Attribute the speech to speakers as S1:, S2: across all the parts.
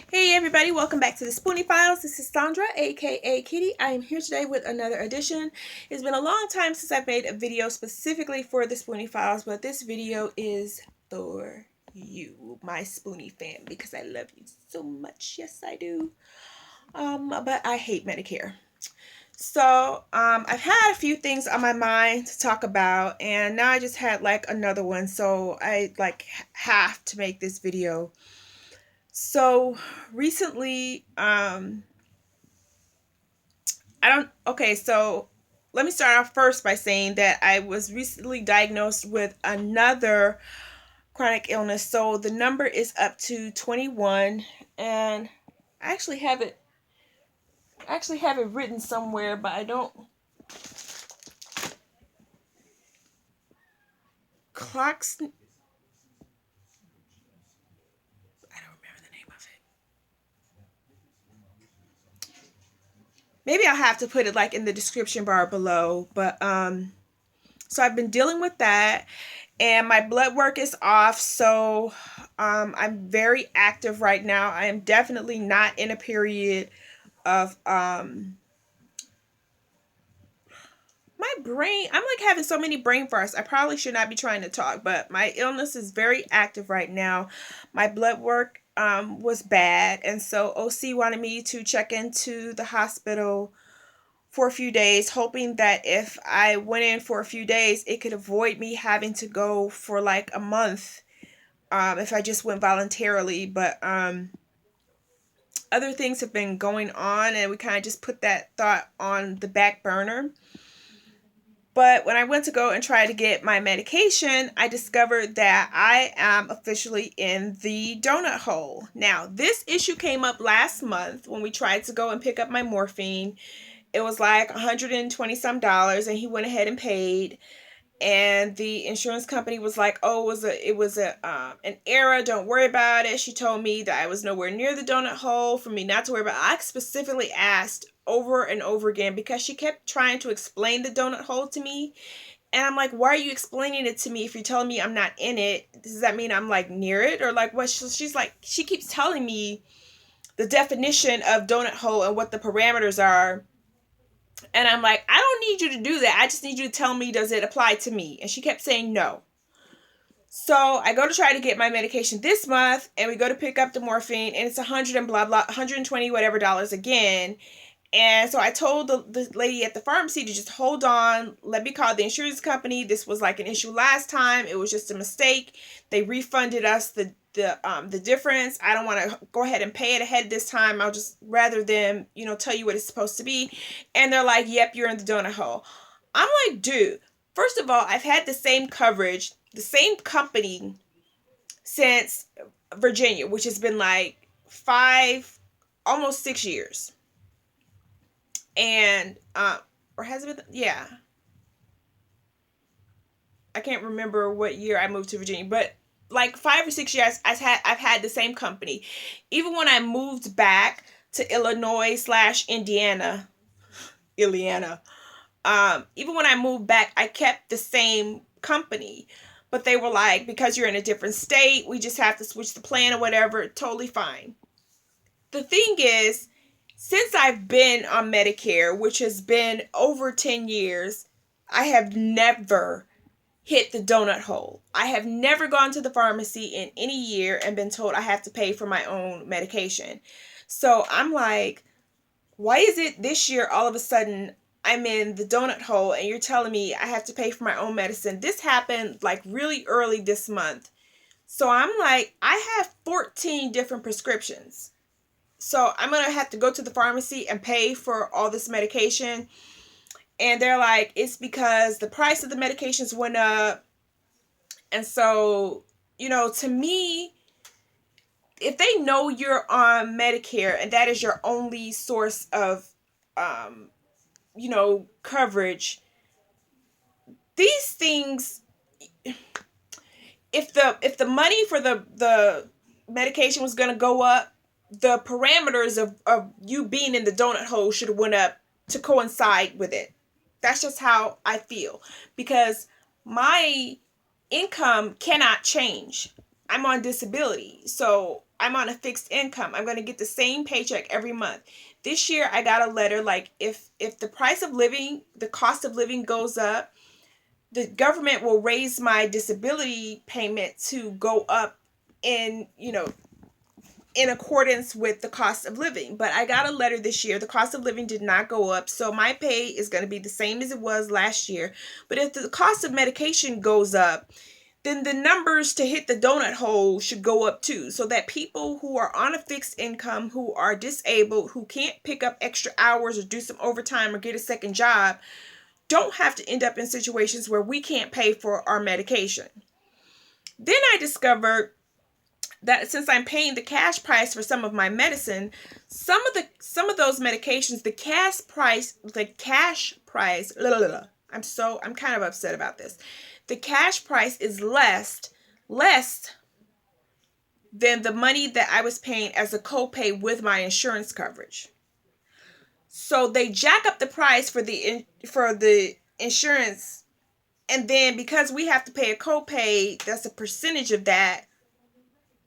S1: Hey everybody, welcome back to the Spooniefiles. This is Sandra, aka Kitty. I am here today with another edition. It's been a long time since I've made a video specifically for the Spooniefiles, but this video is for you, my Spoonie fan, because I love you so much. Yes, I do. But I hate Medicare. So, I've had a few things on my mind to talk about, and now I just had like another one, so I have to make this video. So recently, so let me start off first by saying that I was recently diagnosed with another chronic illness. So the number is up to 21, and I actually have it written somewhere, but I don't. Clocks. I don't remember the name of it. Maybe I'll have to put it like in the description bar below. But so I've been dealing with that, and my blood work is off, so I'm very active right now. I am definitely not in a period of my brain, I'm like having so many brain farts. I probably should not be trying to talk, but my illness is very active right now. My blood work was bad, and so OC wanted me to check into the hospital for a few days, hoping that if I went in for a few days, it could avoid me having to go for like a month, if I just went voluntarily. But other things have been going on, and we kind of just put that thought on the back burner. But when I went to go and try to get my medication, I discovered that I am officially in the donut hole. Now, this issue came up last month when we tried to go and pick up my morphine. It was like $120 some, and he went ahead and paid. And the insurance company was like, "Oh, it was an error. Don't worry about it." She told me that I was nowhere near the donut hole, for me not to worry about it. I specifically asked over and over again because she kept trying to explain the donut hole to me, and I'm like, "Why are you explaining it to me if you're telling me I'm not in it? Does that mean I'm like near it, or like what?" She's like, she keeps telling me the definition of donut hole and what the parameters are. And I'm like, "I don't need you to do that. I just need you to tell me, does it apply to me?" And she kept saying no. So I go to try to get my medication this month, and we go to pick up the morphine, and it's 100 and blah blah, 120 whatever dollars again. And so I told the lady at the pharmacy to just hold on, let me call the insurance company. This was like an issue last time. It was just a mistake. They refunded us the difference. I don't want to go ahead and pay it ahead this time. I'll just rather them, tell you what it's supposed to be. And they're like, "Yep, you're in the donut hole." I'm like, dude, first of all, I've had the same coverage, the same company since Virginia, which has been like almost 6 years. And or has it been, yeah, I can't remember what year I moved to Virginia, but like 5 or 6 years I've had the same company. Even when I moved back to Illinois/Indiana, even when I moved back, I kept the same company. But they were like, "Because you're in a different state, we just have to switch the plan or whatever." Totally fine. The thing is, since I've been on Medicare, which has been over 10 years, I have never hit the donut hole. I have never gone to the pharmacy in any year and been told I have to pay for my own medication. So I'm like, why is it this year all of a sudden I'm in the donut hole and you're telling me I have to pay for my own medicine? This happened like really early this month. So I'm like, I have 14 different prescriptions. So I'm going to have to go to the pharmacy and pay for all this medication. And they're like, it's because the price of the medications went up. And so, to me, if they know you're on Medicare and that is your only source of, coverage, these things, if the money for the medication was going to go up, the parameters of you being in the donut hole should have went up to coincide with it. That's just how I feel, because my income cannot change. I'm on disability, so I'm on a fixed income. I'm going to get the same paycheck every month. This year I got a letter like if the price of living, the cost of living goes up, the government will raise my disability payment to go up in, in accordance with the cost of living. But I got a letter this year. The cost of living did not go up. So my pay is going to be the same as it was last year. But if the cost of medication goes up, then the numbers to hit the donut hole should go up too, so that people who are on a fixed income, who are disabled, who can't pick up extra hours or do some overtime or get a second job, don't have to end up in situations where we can't pay for our medication. Then I discovered that since I'm paying the cash price for some of my medicine, some of those medications, the cash price, I'm kind of upset about this. The cash price is less than the money that I was paying as a copay with my insurance coverage. So they jack up the price for the insurance, and then because we have to pay a copay, that's a percentage of that.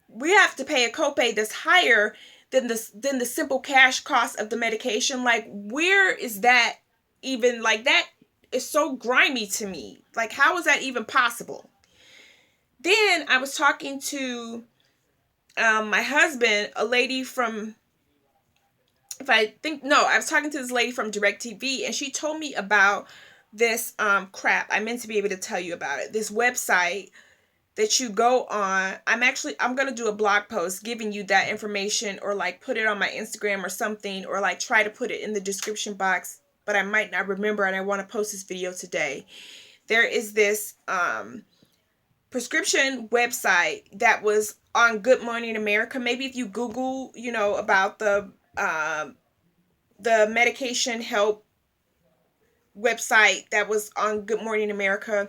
S1: We have to pay a copay that's higher than the simple cash cost of the medication. Like, where is that even? Like, that is so grimy to me. Like, how is that even possible? Then I was talking to my husband, a lady from, I was talking to this lady from DirecTV, and she told me about this crap. I meant to be able to tell you about it. This website that you go on. I'm going to do a blog post giving you that information, or like put it on my Instagram or something, or like try to put it in the description box, but I might not remember, and I want to post this video today. There is this prescription website that was on Good Morning America. Maybe if you Google, about the medication help website that was on Good Morning America,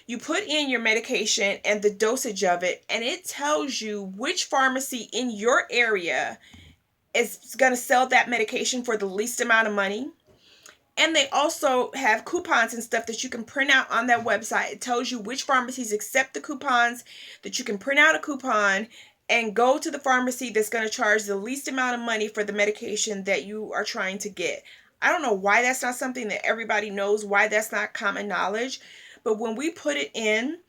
S1: you put in your medication and the dosage of it, and it tells you which pharmacy in your area is going to sell that medication for the least amount of money. And they also have coupons and stuff that you can print out on that website. It tells you which pharmacies accept the coupons, that you can print out a coupon and go to the pharmacy that's going to charge the least amount of money for the medication that you are trying to get. I don't know why that's not something that everybody knows, why that's not common knowledge. But when we put it in,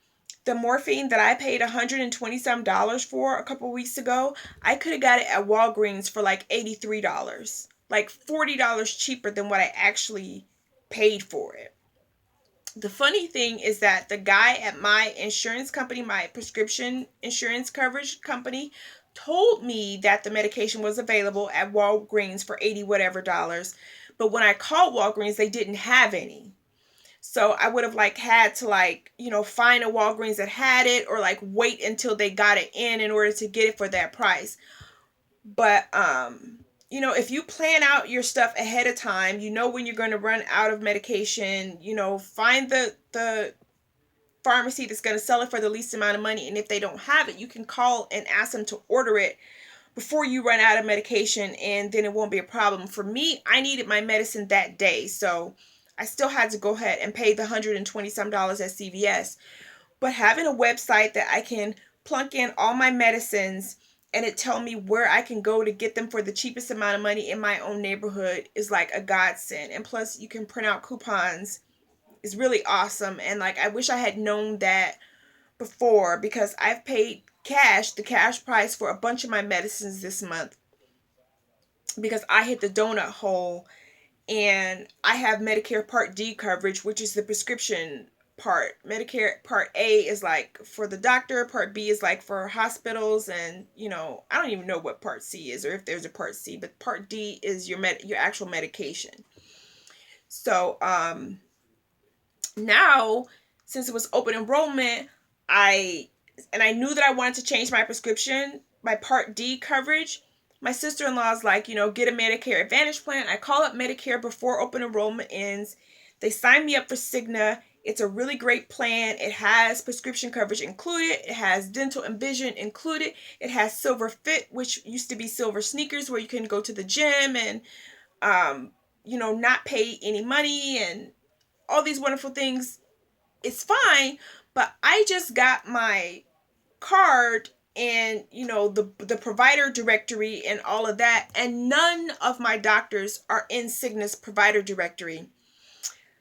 S1: the morphine that I paid $120 some for a couple weeks ago, I could have got it at Walgreens for like $83. Like $40 cheaper than what I actually paid for it. The funny thing is that the guy at my insurance company, my prescription insurance coverage company, told me that the medication was available at Walgreens for 80 whatever dollars. But when I called Walgreens, they didn't have any. So I would have had to find a Walgreens that had it, or wait until they got it in order to get it for that price. But if you plan out your stuff ahead of time, when you're going to run out of medication, find the pharmacy that's going to sell it for the least amount of money. And if they don't have it, you can call and ask them to order it before you run out of medication, and then it won't be a problem. For me, I needed my medicine that day, so I still had to go ahead and pay the $120 some at CVS. But having a website that I can plunk in all my medicines and it tell me where I can go to get them for the cheapest amount of money in my own neighborhood is like a godsend. And plus, you can print out coupons. It's really awesome. And I wish I had known that before, because I've paid the cash price for a bunch of my medicines this month because I hit the donut hole. And I have Medicare Part D coverage, which is the prescription part. Medicare Part A is for the doctor. Part B is for hospitals. And, I don't even know what Part C is, or if there's a Part C. But Part D is your actual medication. So, now, since it was open enrollment, I knew that I wanted to change my prescription, my Part D coverage. My sister-in-law's get a Medicare Advantage plan. I call up Medicare before open enrollment ends. They sign me up for Cigna. It's a really great plan. It has prescription coverage included. It has dental and vision included. It has Silver Fit, which used to be Silver Sneakers, where you can go to the gym and, not pay any money and all these wonderful things. It's fine, but I just got my card and the provider directory and all of that, and none of my doctors are in Cigna's provider directory.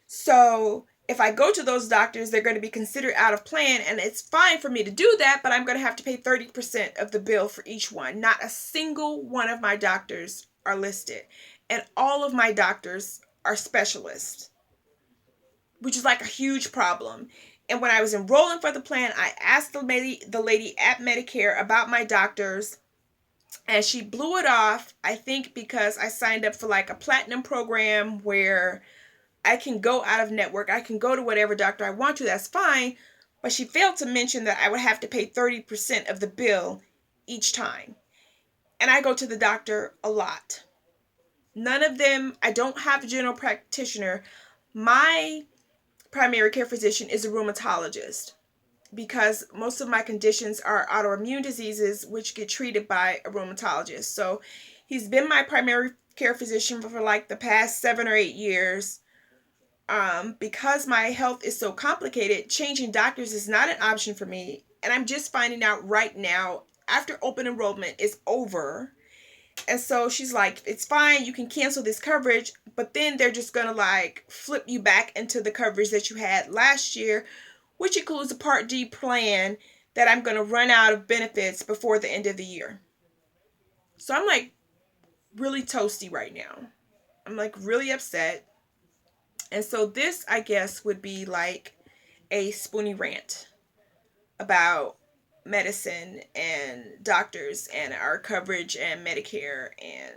S1: So if I go to those doctors, they're going to be considered out of plan, and it's fine for me to do that, but I'm going to have to pay 30% of the bill for each one. Not a single one of my doctors are listed, and all of my doctors are specialists, which is like a huge problem. And when I was enrolling for the plan, I asked the lady at Medicare about my doctors, and she blew it off, I think because I signed up for like a platinum program where I can go out of network. I can go to whatever doctor I want to. That's fine. But she failed to mention that I would have to pay 30% of the bill each time. And I go to the doctor a lot. None of them, I don't have a general practitioner. My primary care physician is a rheumatologist because most of my conditions are autoimmune diseases which get treated by a rheumatologist. So he's been my primary care physician for like the past 7 or 8 years. Because my health is so complicated, changing doctors is not an option for me. And I'm just finding out right now after open enrollment is over. And so she's like, it's fine, you can cancel this coverage, but then they're just going to like flip you back into the coverage that you had last year, which includes a Part D plan that I'm going to run out of benefits before the end of the year. So I'm like really toasty right now. I'm like really upset. And so this, I guess, would be like a Spoonie rant about medicine and doctors and our coverage and Medicare, and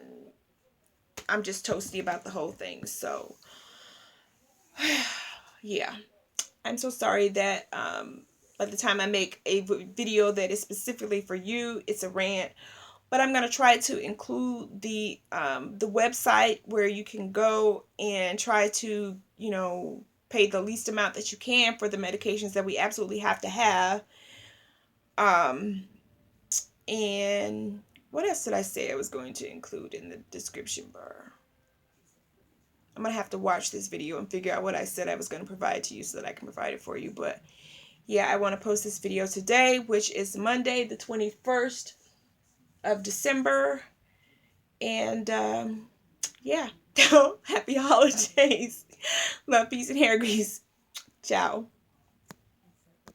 S1: I'm just toasty about the whole thing. So yeah, I'm so sorry that by the time I make a video that is specifically for you, it's a rant. But I'm going to try to include the website where you can go and try to, pay the least amount that you can for the medications that we absolutely have to have. And what else did I say I was going to include in the description bar? I'm going to have to watch this video and figure out what I said I was going to provide to you so that I can provide it for you. But yeah, I want to post this video today, which is Monday, the 21st of December. And yeah, happy holidays. Love, peace, and hair grease. Ciao.